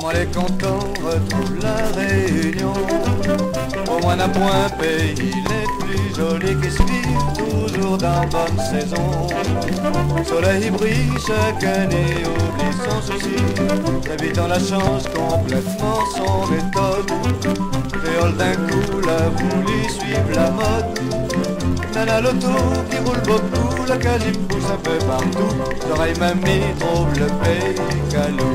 Moi les cantons retrouvent la réunion. Au moins d'un point pays les plus jolis qui se vivent toujours dans bonne saison. Soleil brille, chacun y oublie son souci. L'habitant la change complètement son méthode. Créole d'un coup la voulu suivre la mode. Nana l'auto qui roule beaucoup, la cage il pousse un peu partout. L'oreille mamie trouve le pays calou.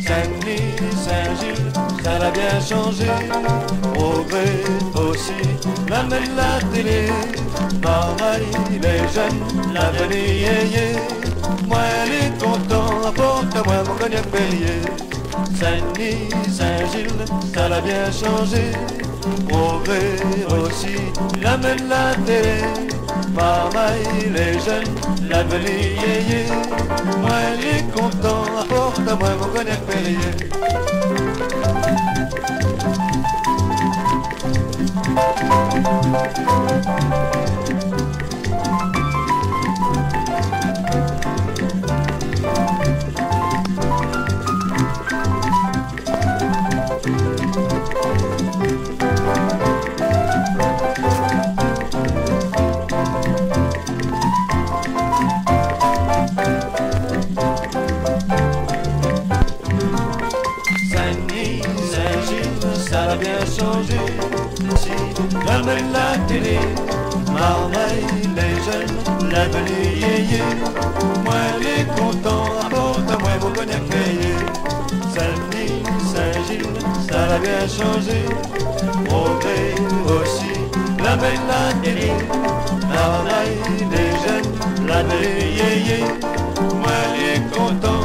Saint-Denis, Saint-Gilles, ça l'a bien changé. Progrès aussi, la même la télé. Pareil, les jeunes, l'avenir yé. Moi elle est content, apporte-moi mon cognac Perrier. Saint-Denis, Saint-Gilles, ça l'a bien changé. Progrès aussi, la même la télé. Pareil, les jeunes, l'avenir yé. Moi elle est content, apporte-moi mon cognac Perrier. Saint-Denis, Saint-Gilles, ça a bien changé. Si j'amène la télé, Marseille, les jeunes, l'avenir yé. Moi les contents, apporte-moi mon cognac Perrier. Saint-Denis, Saint-Gilles, ça a bien changé. Progrès aussi, l'amène la télé, Marseille, les jeunes, l'avenir yé. Moi les contents,